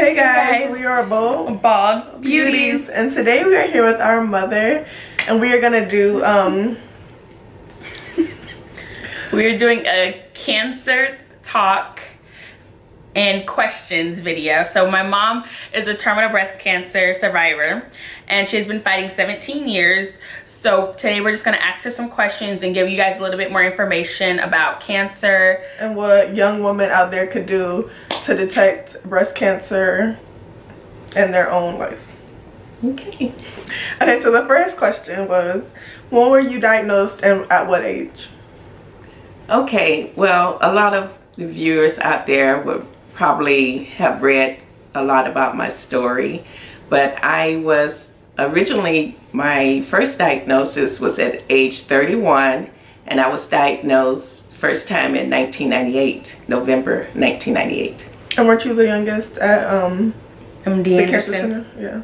Hey guys, we are Bold Bald Beauties, and today we are here with our mother, and we are gonna do we're doing a cancer talk and questions video. So my mom is a terminal breast cancer survivor, and she's been fighting 17 years. So today we're just gonna ask her some questions and give you guys a little bit more information about cancer and what young women out there could do to detect breast cancer in their own life. Okay. Okay, so the first question was, when were you diagnosed and at what age? Okay, well, a lot of the viewers out there would probably have read a lot about my story, but I was originally, my first diagnosis was at age 31, and I was diagnosed first time in 1998, November 1998. And weren't you the youngest at MD the cancer Anderson. center? Yeah.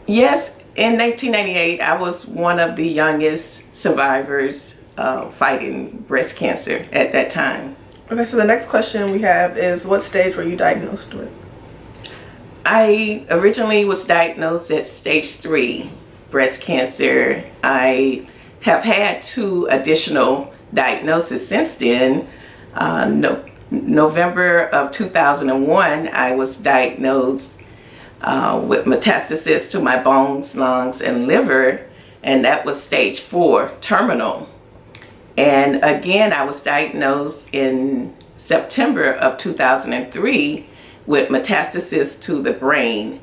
Yes, in 1998, I was one of the youngest survivors fighting breast cancer at that time. Okay, so the next question we have is, what stage were you diagnosed with? I originally was diagnosed at stage 3 breast cancer. I have had 2 additional diagnoses since then. November of 2001, I was diagnosed with metastasis to my bones, lungs, and liver, and that was stage 4, terminal. And again, I was diagnosed in September of 2003 with metastasis to the brain,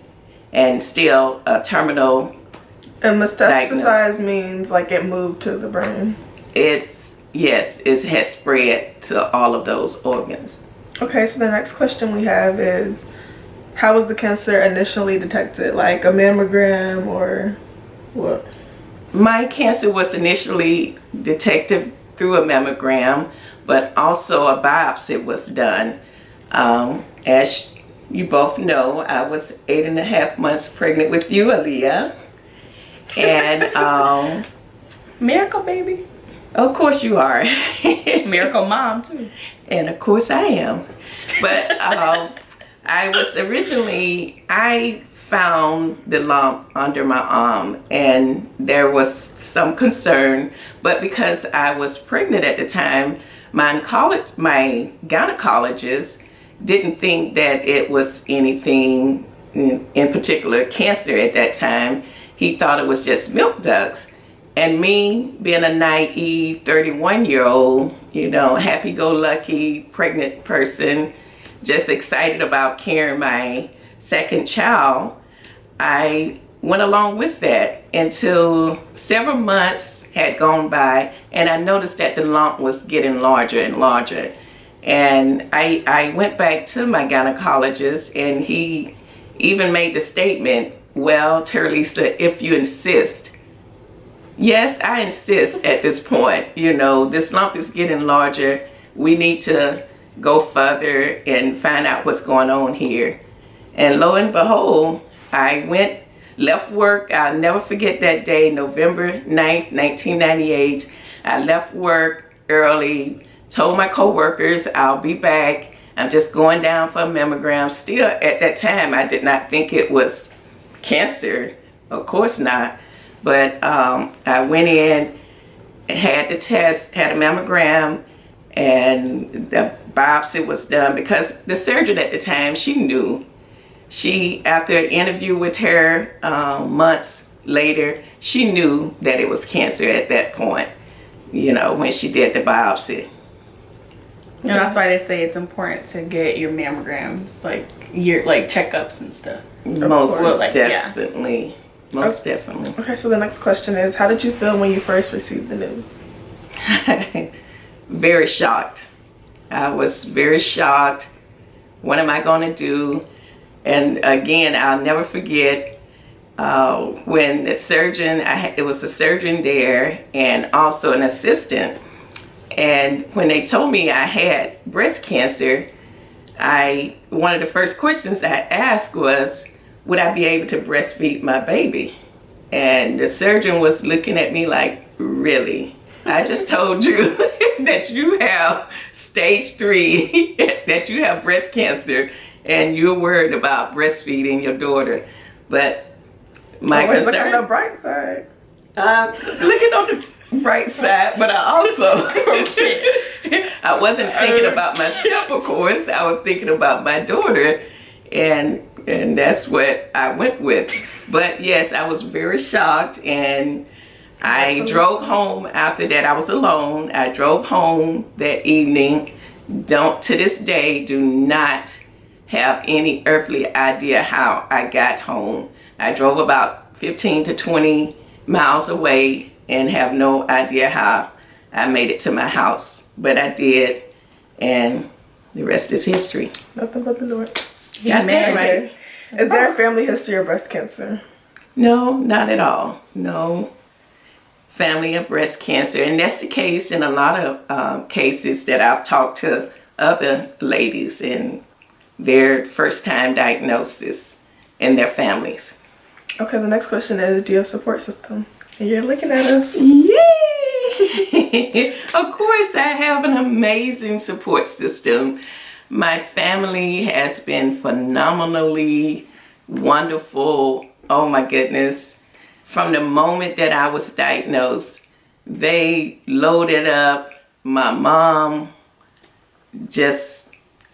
and still a terminal. And metastasized means like it moved to the brain. Yes, it has spread to all of those organs. Okay, so the next question we have is, how was the cancer initially detected? Like a mammogram or what? My cancer was initially detected through a mammogram, but also a biopsy was done. As you both know, I was 8.5 months pregnant with you, Aaliyah. And Miracle baby. of course you are. Miracle mom too. And of course I am. But I found the lump under my arm, and there was some concern, but because I was pregnant at the time, my gynecologist didn't think that it was anything in particular cancer at that time. He thought it was just milk ducts. And me, being a naive 31-year-old, happy-go-lucky pregnant person, just excited about carrying my second child, I went along with that until several months had gone by, and I noticed that the lump was getting larger and larger. And I went back to my gynecologist, and he even made the statement, "Well, Terlisa, if you insist." Yes, I insist at this point. This lump is getting larger. We need to go further and find out what's going on here. And lo and behold, I left work. I'll never forget that day, November 9th, 1998. I left work early, told my co-workers I'll be back. I'm just going down for a mammogram. Still, at that time, I did not think it was cancer. Of course not. But I went in and had the test, had a mammogram, and the biopsy was done because the surgeon at the time, she knew. After an interview with her months later, she knew that it was cancer at that point, when she did the biopsy. And that's why they say it's important to get your mammograms, like checkups and stuff. Most course. definitely. Yeah. Most definitely. Okay, so the next question is, how did you feel when you first received the news? Very shocked. I was very shocked. What am I going to do? And again, I'll never forget when the surgeon, it was a surgeon there and also an assistant. And when they told me I had breast cancer, one of the first questions I asked was, would I be able to breastfeed my baby? And the surgeon was looking at me like, really? I just told you that you have stage 3, that you have breast cancer, and you're worried about breastfeeding your daughter. But my Always look concern, on the bright side. looking on the bright side, but I also, I wasn't thinking about myself, of course. I was thinking about my daughter, and that's what I went with. But yes, I was very shocked, and I drove home after that. I was alone. I drove home that evening. To this day, do not have any earthly idea how I got home. I drove about 15 to 20 miles away and have no idea how I made it to my house. But I did, and the rest is history. Nothing but the Lord. Got that right. Okay. Is there a family history of breast cancer? No, not at all. No family of breast cancer. And that's the case in a lot of cases that I've talked to other ladies in their first time diagnosis and their families. Okay, the next question is, do you have a support system? And you're looking at us. Yay! Of course, I have an amazing support system. My family has been phenomenally wonderful. Oh my goodness. From the moment that I was diagnosed, they loaded up. My mom, just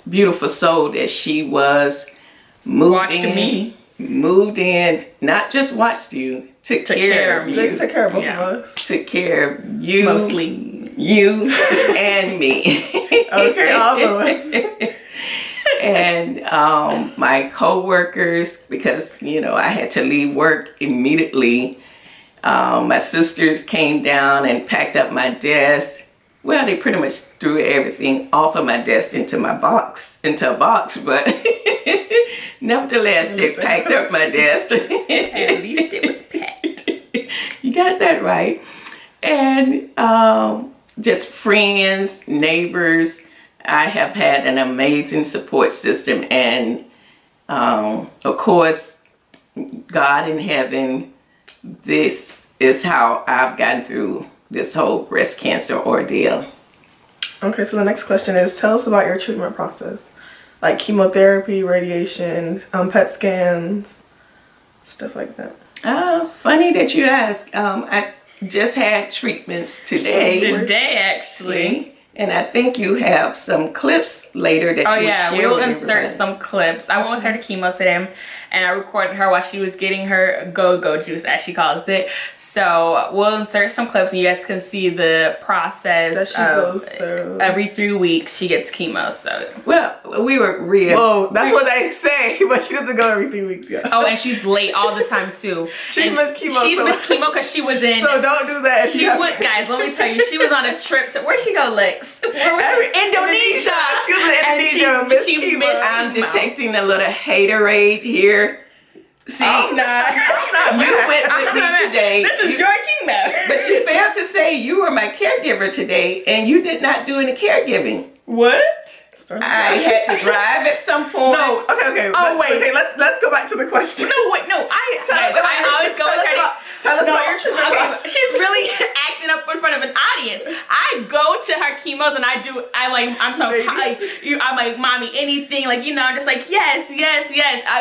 beautiful soul that she was, moved in, not just watched you, took care of you. They took care of both of us. Took care of you. Mostly. You and me. Okay, all of us. And my co-workers, because I had to leave work immediately. My sisters came down and packed up my desk. Well, they pretty much threw everything off of my desk into a box, but nevertheless, they packed up my desk. At least it was packed. You got that right. And just friends, neighbors. I have had an amazing support system, and of course, God in heaven, this is how I've gotten through this whole breast cancer ordeal. Okay, so the next question is, tell us about your treatment process. Like chemotherapy, radiation, PET scans, stuff like that. Funny that you ask. I just had treatments today. Today, actually. And I think you have some clips later that you will share with we'll everybody. insert some clips. I went with her to chemo today, and I recorded her while she was getting her go-go juice, as she calls it. So we'll insert some clips, and you guys can see the process that she goes through. Every 3 weeks she gets chemo. So we were real. Whoa, that's what they say, but she doesn't go every 3 weeks, yeah. Oh, and she's late all the time too. She's missed chemo. She's missed chemo because she was in. So don't do that. Guys, let me tell you, she was on a trip to, where'd she go, Lex? Indonesia. She was in Indonesia and missed chemo. I'm detecting a little haterade here. See, I'm not. You went with me today. This is your chemo. But you failed to say you were my caregiver today, and you did not do any caregiving. What? I had to drive at some point. No. Okay. Let's go back to the question. No, wait, no. I always go with her. Tell us about your treatment process. She's really acting up in front of an audience. I go to her chemos and I'm like, mommy, anything, I'm just like, yes.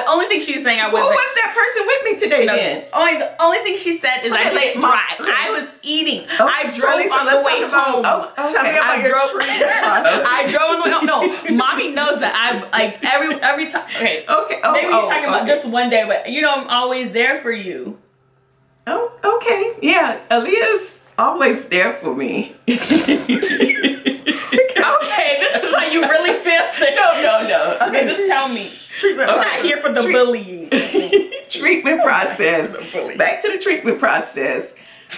Only thing she's saying I was. Who was that person with me today then? The only thing she said is I didn't drive. I was eating. I drove on the way home. Tell me about your treatment process. I drove on the way home. No, mommy knows that I'm like every time. Okay. Maybe you're talking about this one day, but I'm always there for you. Oh, okay. Yeah, Aaliyah's always there for me. Okay, this is how you really feel. No. Okay, just tell me. Treatment I'm not here for the bullying. Treatment process. Back to the treatment process.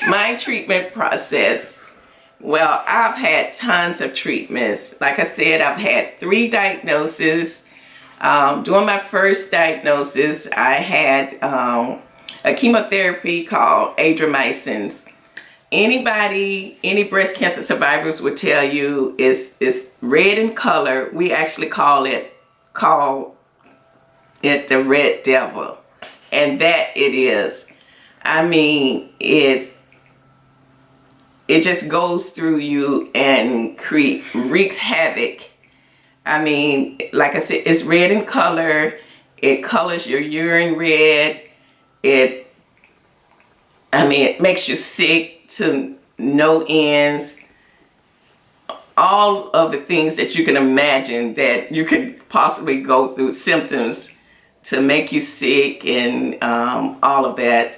My treatment process. Well, I've had tons of treatments. Like I said, I've had 3 diagnoses. During my first diagnosis, I had a chemotherapy called adriamycin. Any breast cancer survivors would tell you it's red in color. We actually call it the red devil, and that it is. I mean, it just goes through you and wreaks havoc. I mean, like I said, it's red in color. It colors your urine red. It makes you sick to no ends. All of the things that you can imagine that you could possibly go through, symptoms to make you sick and all of that.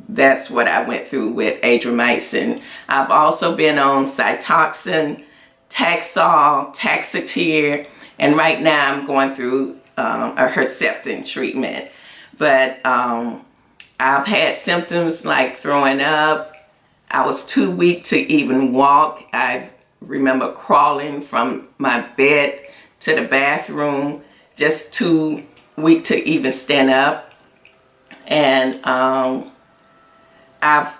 That's what I went through with adriamycin. I've also been on Cytoxin, Taxol, Taxotere, and right now I'm going through a Herceptin treatment. But I've had symptoms like throwing up. I was too weak to even walk. I remember crawling from my bed to the bathroom, just too weak to even stand up. And I've,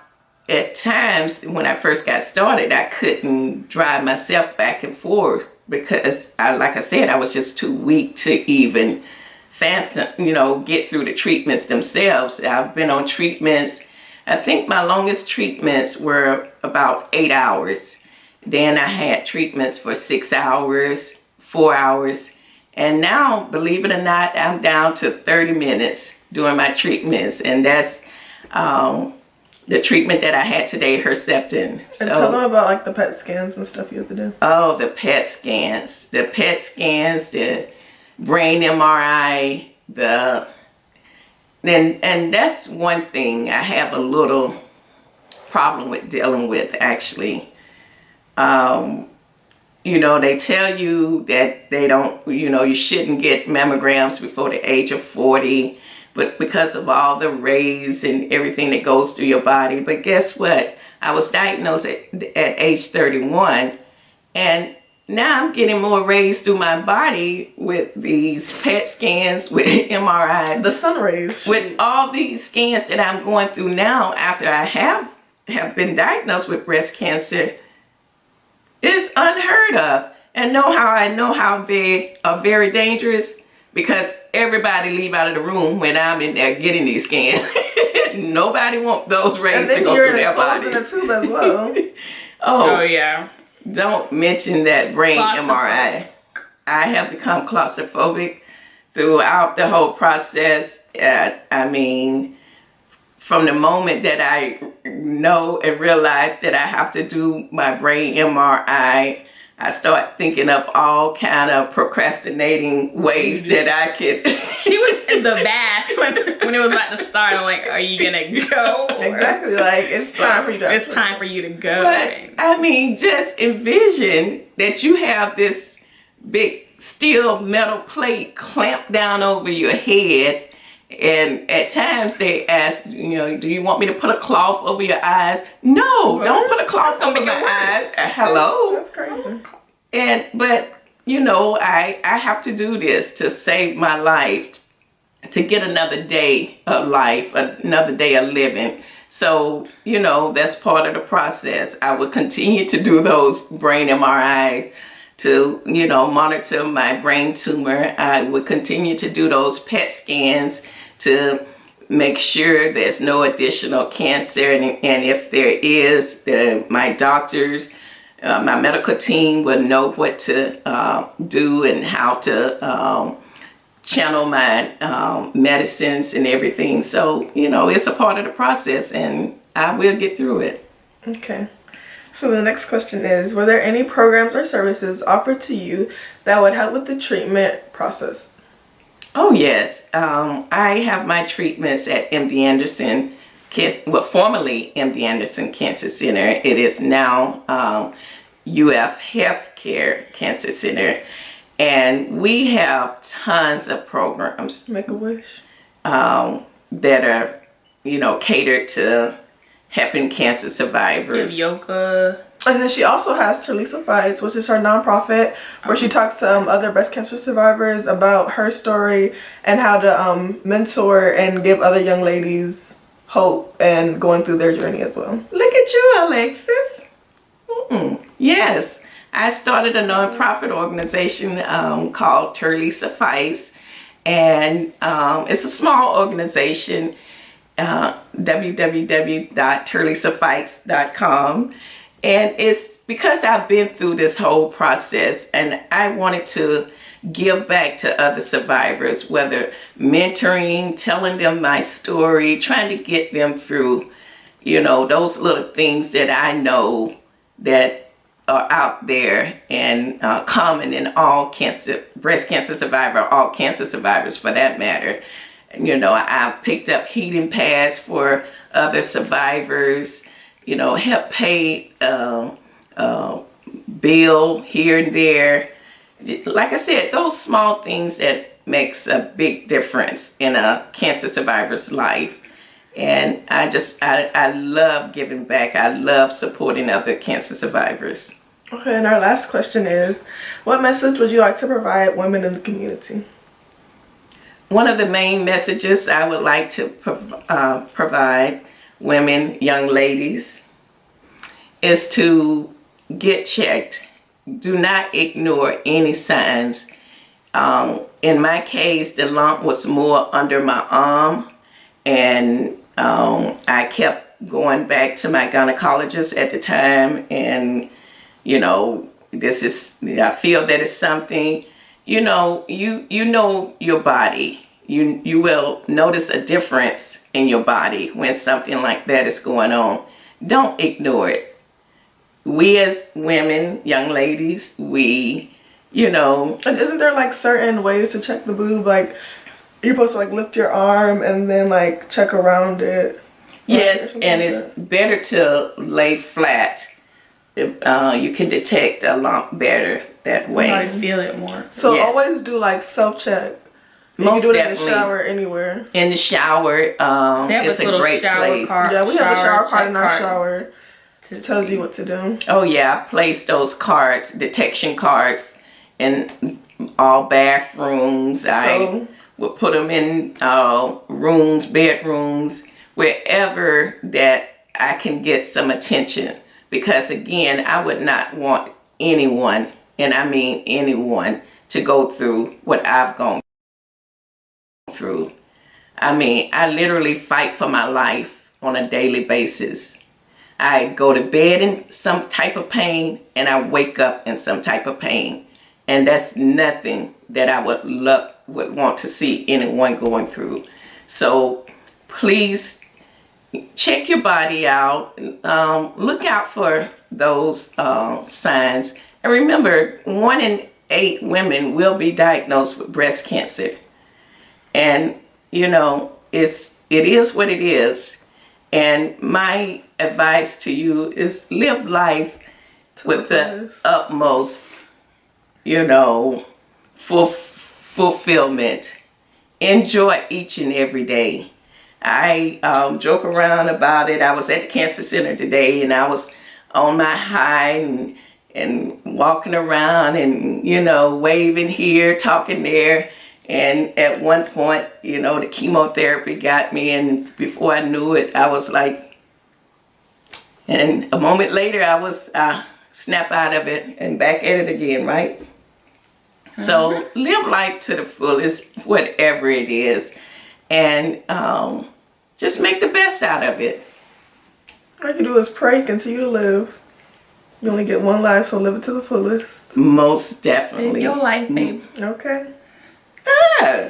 at times when I first got started, I couldn't drive myself back and forth because like I said, I was just too weak to even fathom, get through the treatments themselves. I've been on treatments. I think my longest treatments were about 8 hours. Then I had treatments for 6 hours, 4 hours. And now, believe it or not, I'm down to 30 minutes doing my treatments. And that's the treatment that I had today, Herceptin. So, and tell them about like the PET scans and stuff you have to do. Oh, the PET scans. The PET scans, the brain MRI, and that's one thing I have a little problem with dealing with, actually. They tell you that they don't, you shouldn't get mammograms before the age of 40, but because of all the rays and everything that goes through your body. But guess what? I was diagnosed at age 31, and now I'm getting more rays through my body with these PET scans, with MRIs. The sun rays. With all these scans that I'm going through now after I have been diagnosed with breast cancer, it's unheard of. And I know how they are very dangerous, because everybody leave out of the room when I'm in there getting these scans. Nobody wants those rays to go through their body. And then you're in a tube as well. Oh yeah. Don't mention that brain MRI. I have become claustrophobic throughout the whole process. From the moment that I know and realize that I have to do my brain MRI, I start thinking of all kind of procrastinating ways that I could. She was in the bath when it was about to start. I'm like, are you gonna go? Exactly, like it's time for you to. It's time for you to go. But just envision that you have this big steel metal plate clamped down over your head. And at times they ask, do you want me to put a cloth over your eyes? No, don't put a cloth over my eyes. Hello? That's crazy. But I have to do this to save my life, to get another day of life, another day of living. So, that's part of the process. I will continue to do those brain MRIs to, monitor my brain tumor. I would continue to do those PET scans to make sure there's no additional cancer. And if there is, my doctors, my medical team will know what to do and how to channel my medicines and everything. So, it's a part of the process, and I will get through it. Okay. So the next question is, were there any programs or services offered to you that would help with the treatment process? Oh, yes. I have my treatments at MD Anderson, formerly MD Anderson Cancer Center. It is now UF Healthcare Cancer Center. And we have tons of programs. Make-A-Wish. That are, catered to helping cancer survivors. Yoga. And then she also has Terlisa Fights, which is her nonprofit, where she talks to other breast cancer survivors about her story and how to mentor and give other young ladies hope and going through their journey as well. Look at you, Alexis. Yes, I started a nonprofit organization called Terlisa Fights, and it's a small organization. www.terlisafights.com. And it's because I've been through this whole process, and I wanted to give back to other survivors, whether mentoring, telling them my story, trying to get them through, you know, those little things that I know that are out there and common in all breast cancer all cancer survivors for that matter. You know, I've picked up heating pads for other survivors, you know, help pay bill here and there. Like I said, those small things that makes a big difference in a cancer survivor's life. And I love giving back. I love supporting other cancer survivors. Okay, and our last question is, what message would you like to provide women in the community? One of the main messages I would like to provide women, young ladies, is to get checked. Do not ignore any signs. In my case, the lump was more under my arm, and I kept going back to my gynecologist at the time, and you know, I feel that it's something, you know, you know your body. You will notice a difference in your body when something like that is going on. Don't ignore it. We as women, young ladies, you know. And isn't there like certain ways to check the boob? Like you're supposed to like lift your arm and then like check around it. Yes, and it's better to lay flat. You can detect a lump better that way. I feel it more. So Yes. always do like self-check. You Most can do it definitely. in the shower anywhere. In the shower, They have it's a a little great shower place. card. Yeah, we have a shower card check in our card shower. It tells you what to do. Oh yeah, I placed those cards, detection cards, in all bathrooms. I would put them in rooms, bedrooms, wherever that I can get some attention. Because again, I would not want anyone, and I mean anyone, to go through what I've gone through. I mean, I literally fight for my life on a daily basis. I go to bed in some type of pain, and I wake up in some type of pain. And that's nothing that I would want to see anyone going through. So please check your body out. Look out for those signs. And remember, 1 in 8 women will be diagnosed with breast cancer. And, you know, it is what it is. And my advice to you is live life with the utmost, you know, fulfillment. Enjoy each and every day. I joke around about it. I was at the cancer center today, and I was on my high and walking around and, you know, waving here, talking there. And at one point, you know, the chemotherapy got me, and before I knew it, I was like, and a moment later, I was snap out of it and back at it again, right? Mm-hmm. So live life to the fullest, whatever it is, and just make the best out of it. All you can do is pray, continue to live. You only get one life, so live it to the fullest. Most definitely. Live your life, babe. Okay. Ah,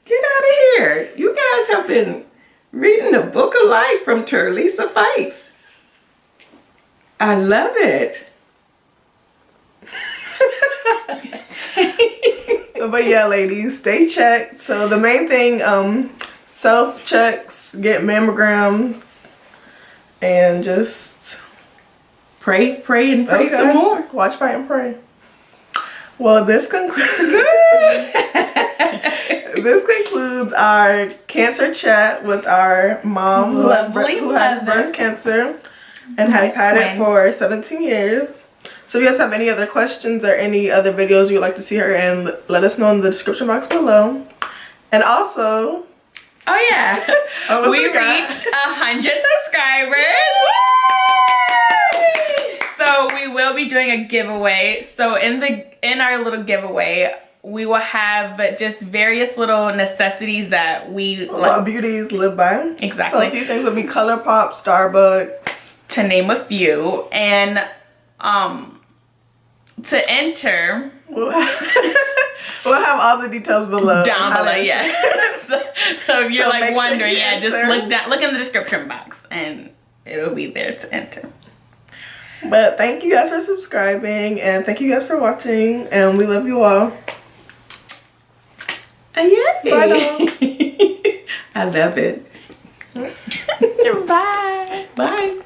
get out of here. You guys have been reading the book of life from Terlisa Fikes. I love it. But yeah, ladies, stay checked. So the main thing, self-checks, get mammograms, and just Pray and pray some more. Watch, fight, and pray. Well, this concludes our cancer chat with our mom who has breast cancer and has had it for 17 years. So if you guys have any other questions or any other videos you'd like to see her in, let us know in the description box below. And also, oh yeah, we reached 100 subscribers. So we will be doing a giveaway. So in our little giveaway, we will have just various little necessities that we beauties live by. Exactly. So a few things would be ColourPop, Starbucks, to name a few. And to enter, We'll have, we'll have all the details below. Down below, yeah. So if you're So like make sure wondering, you yeah, just answer. look in the description box and it'll be there to enter. But thank you guys for subscribing and thank you guys for watching and we love you all. Yeah. Bye, dog. I love it. Bye. Bye.